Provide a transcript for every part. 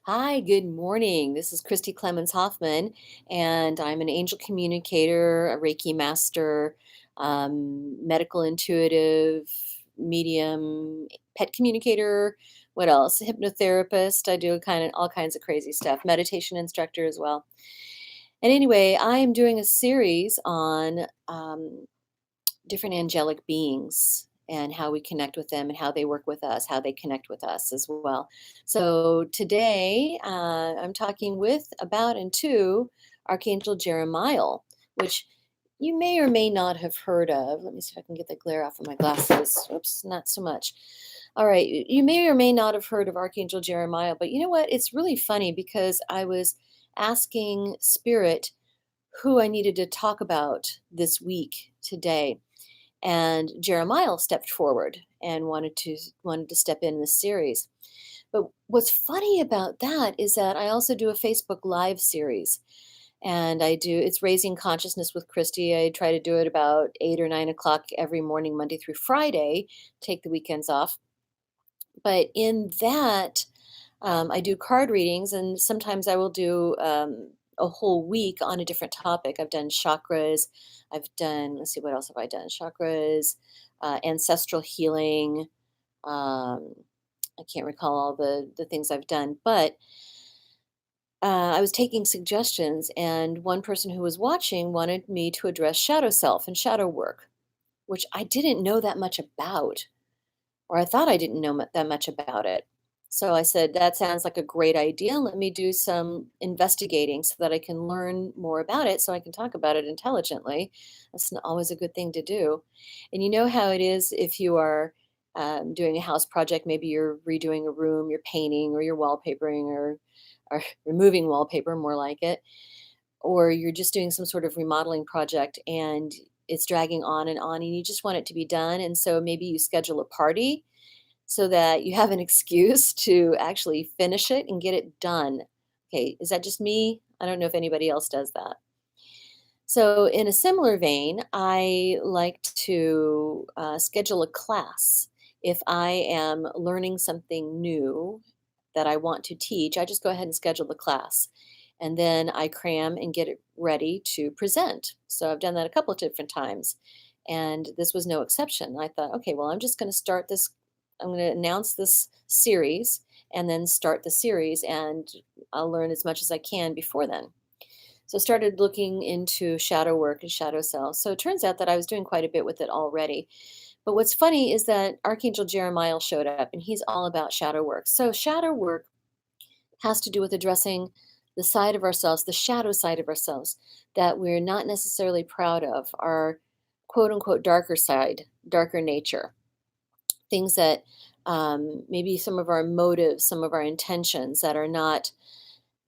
Hi, good morning. This is Christy Clemens Hoffman, and I'm an angel communicator, a Reiki master, medical intuitive, medium, pet communicator. What else? Hypnotherapist. I do kind of all kinds of crazy stuff. Meditation instructor as well. And anyway, I am doing a series on different angelic beings and how we connect with them and how they work with us, how they connect with us as well. So today I'm talking with, about, and to Archangel Jeremiel, which you may or may not have heard of. Let me see if I can get the glare off of my glasses. Oops, not so much. All right, you may or may not have heard of Archangel Jeremiel, but you know what? It's really funny because I was asking Spirit who I needed to talk about this week today, and Jeremiel stepped forward and wanted to step in this series. But what's funny about that is that I also do a Facebook Live series, and it's Raising Consciousness with Christy. I try to do it about 8 or 9 o'clock every morning, Monday through Friday. Take the weekends off. But in that, I do card readings, and sometimes I will do a whole week on a different topic. I've done chakras. I've done, let's see, what else have I done? Chakras, ancestral healing. Um, I can't recall all the things I've done, but I was taking suggestions, and one person who was watching wanted me to address shadow self and shadow work, which I didn't know that much about, or I thought I didn't know that much about it. So I said, that sounds like a great idea. Let me do some investigating so that I can learn more about it so I can talk about it intelligently. That's always a good thing to do. And you know how it is if you are doing a house project, maybe you're redoing a room, you're painting, or you're wallpapering, or removing wallpaper, more like it, or you're just doing some sort of remodeling project and it's dragging on and you just want it to be done. And so maybe you schedule a party so that you have an excuse to actually finish it and get it done. Okay, is that just me? I don't know if anybody else does that. So, in a similar vein, I like to schedule a class. If I am learning something new that I want to teach, I just go ahead and schedule the class. And then I cram and get it ready to present. So, I've done that a couple of different times. And this was no exception. I thought, okay, well, I'm just going to start this, I'm going to announce this series and then start the series, and I'll learn as much as I can before then. So I started looking into shadow work and shadow cells. So it turns out that I was doing quite a bit with it already. But what's funny is that Archangel Jeremiel showed up and he's all about shadow work. So shadow work has to do with addressing the side of ourselves, the shadow side of ourselves that we're not necessarily proud of, our quote unquote darker side, darker nature, things that maybe some of our motives, some of our intentions that are not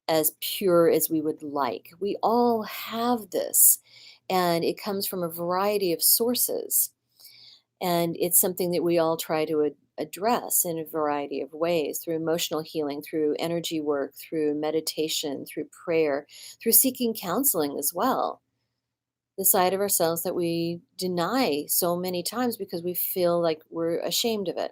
as pure as we would like. We all have this, and it comes from a variety of sources. And it's something that we all try to address in a variety of ways, through emotional healing, through energy work, through meditation, through prayer, through seeking counseling as well. The side of ourselves that we deny so many times because we feel like we're ashamed of it.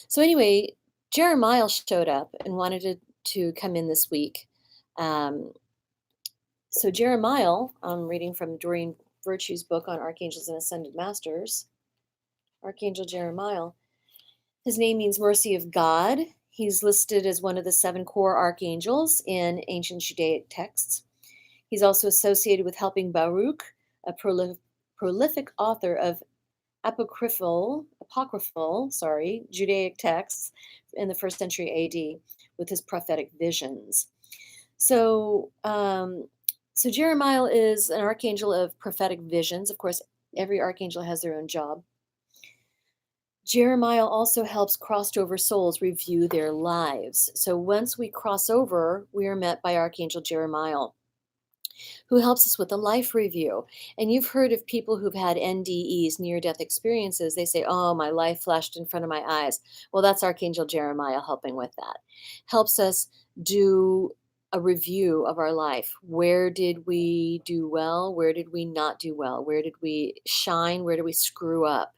So, anyway, Jeremiah showed up and wanted to come in this week. Um, So Jeremiel, I'm reading from Doreen Virtue's book on Archangels and Ascended Masters. Archangel Jeremiel. His name means mercy of God. He's listed as one of the 7 core archangels in ancient Judaic texts. He's also associated with helping Baruch, a prolific author of apocryphal, Judaic texts in the 1st century AD with his prophetic visions. So, so Jeremiel is an archangel of prophetic visions. Of course, every archangel has their own job. Jeremiel also helps crossed over souls review their lives. So once we cross over, we are met by Archangel Jeremiel, who helps us with a life review. And you've heard of people who've had NDEs, near death experiences. They say, oh, my life flashed in front of my eyes. Well, that's Archangel Jeremiel helping with that. Helps us do a review of our life. Where did we do well? Where did we not do well? Where did we shine? Where did we screw up?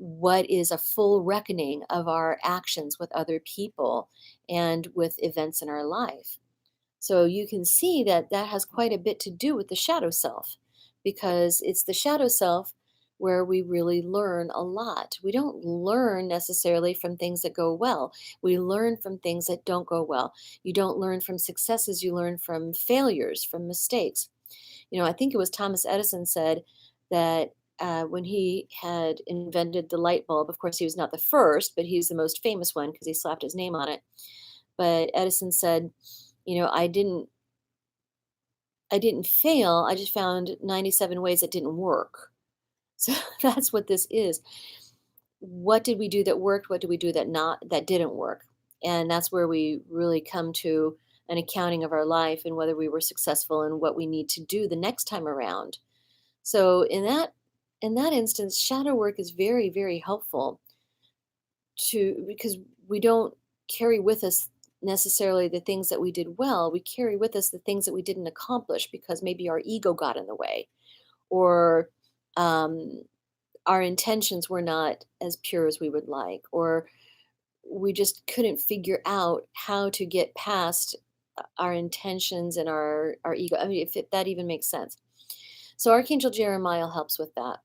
what is a full reckoning of our actions with other people and with events in our life. So you can see that that has quite a bit to do with the shadow self, because it's the shadow self where we really learn a lot. We don't learn necessarily from things that go well. We learn from things that don't go well. You don't learn from successes, you learn from failures, from mistakes. I think it was Thomas Edison said that when he had invented the light bulb, of course, he was not the first, but he's the most famous one because he slapped his name on it. But Edison said, I didn't fail. I just found 97 ways it didn't work. So that's what this is. What did we do that worked? What did we do that didn't work? And that's where we really come to an accounting of our life and whether we were successful and what we need to do the next time around. So in that instance, shadow work is very, very helpful because we don't carry with us necessarily the things that we did well. We carry with us the things that we didn't accomplish because maybe our ego got in the way, or um, our intentions were not as pure as we would like, or we just couldn't figure out how to get past our intentions and our ego. I mean, if that even makes sense. So Archangel Jeremiel helps with that.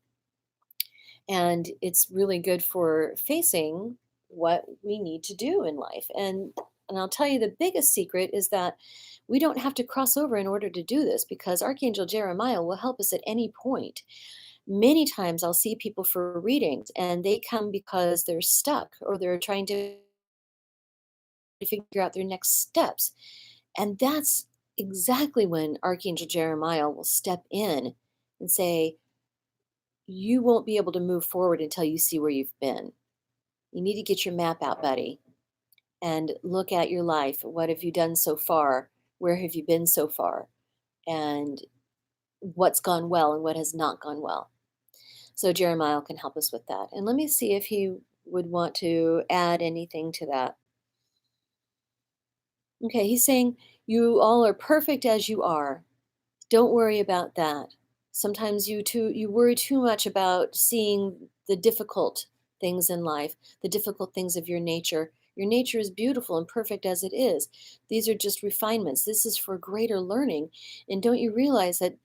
And it's really good for facing what we need to do in life. And I'll tell you, the biggest secret is that we don't have to cross over in order to do this, because Archangel Jeremiah will help us at any point. Many times I'll see people for readings and they come because they're stuck or they're trying to figure out their next steps. And that's exactly when Archangel Jeremiah will step in and say, you won't be able to move forward until you see where you've been. You need to get your map out, buddy, and look at your life. What have you done so far? Where have you been so far? And what's gone well and what has not gone well. So Jeremiah can help us with that. And let me see if he would want to add anything to that. Okay, he's saying, you all are perfect as you are. Don't worry about that. Sometimes you worry too much about seeing the difficult things in life, the difficult things of your nature. Your nature is beautiful and perfect as it is. These are just refinements. This is for greater learning. And don't you realize that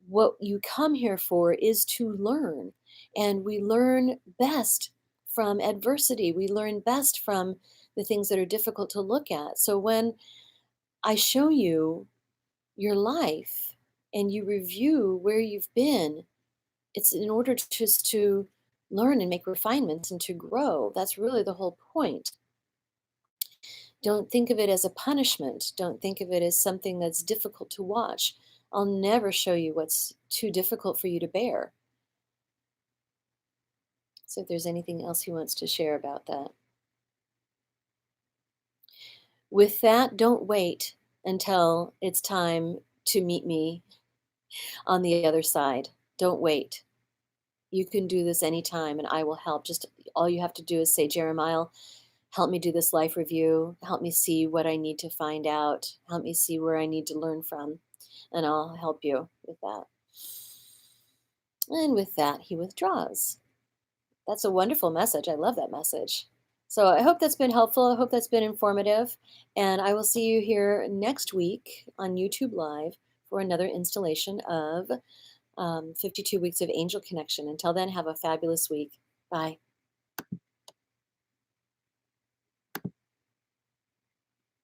what you come here for is to learn? And we learn best from adversity. We learn best from the things that are difficult to look at. So when I show you your life and you review where you've been, it's in order to just to learn and make refinements and to grow. That's really the whole point. Don't think of it as a punishment. Don't think of it as something that's difficult to watch. I'll never show you what's too difficult for you to bear. So if there's anything else he wants to share about that. With that, don't wait until it's time to meet me on the other side. Don't wait. You can do this anytime and I will help. Just all you have to do is say, Jeremiah, help me do this life review. Help me see what I need to find out. Help me see where I need to learn from. And I'll help you with that. And with that, he withdraws. That's a wonderful message. I love that message. So I hope that's been helpful. I hope that's been informative. And I will see you here next week on YouTube Live for another installation of 52 Weeks of Angel Connection. Until then, have a fabulous week. Bye.